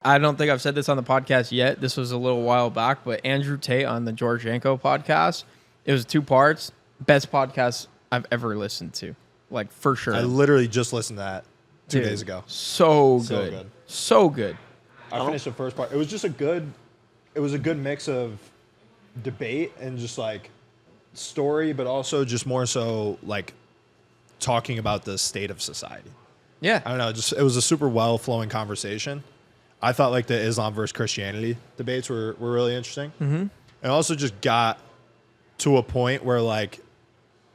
I don't think I've said this on the podcast yet. This was a little while back, but Andrew Tate on the Janko podcast. It was 2 parts. Best podcast I've ever listened to, like for sure. I literally just listened to that 2 days ago. So good. So good. I finished the first part. It was just a good mix of debate and just like story, but also just more so like talking about the state of society. Yeah. I don't know. It was a super well flowing conversation. I thought like the Islam versus Christianity debates were really interesting. Mm-hmm. And also just got to a point where like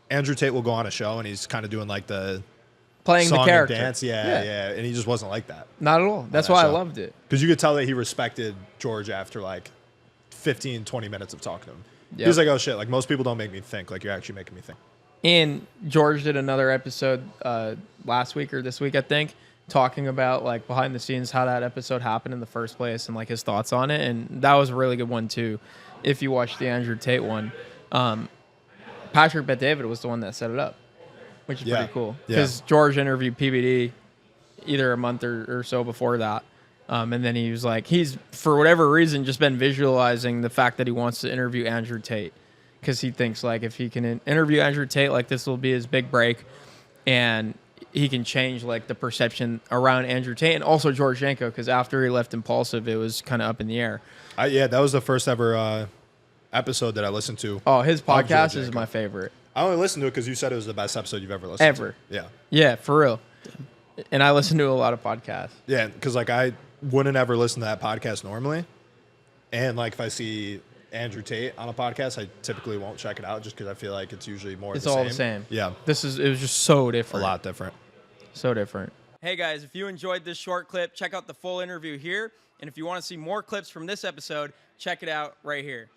Andrew Tate will go on a show and he's kind of doing like the playing song the character. And dance. Yeah. And he just wasn't like that. Not at all. That's why I loved it. Because you could tell that he respected George after like 15, 20 minutes of talking to him. Yep. He was like, oh shit, like most people don't make me think. Like you're actually making me think. And George did another episode last week or this week, I think, talking about like behind the scenes how that episode happened in the first place and like his thoughts on it. And that was a really good one too. If you watch the Andrew Tate one, Patrick Bet-David was the one that set it up, which is pretty cool. Because George interviewed PBD either a month or so before that. And then he was like, he's, for whatever reason, just been visualizing the fact that he wants to interview Andrew Tate. Because he thinks like if he can interview Andrew Tate, like this will be his big break. And he can change like the perception around Andrew Tate and also George Janko. Because after he left Impulsive, it was kind of up in the air. That was the first ever episode that I listened to. Oh, his podcast is my favorite. I only listened to it because you said it was the best episode you've ever listened to. Yeah. Yeah, for real. And I listen to a lot of podcasts. Yeah, because like I wouldn't ever listen to that podcast normally. And like if I see Andrew Tate on a podcast, I typically won't check it out just because I feel like it's usually more It's all the same. Yeah. It was just so different. A lot different. So different. Hey guys, if you enjoyed this short clip, check out the full interview here. And if you want to see more clips from this episode, check it out right here.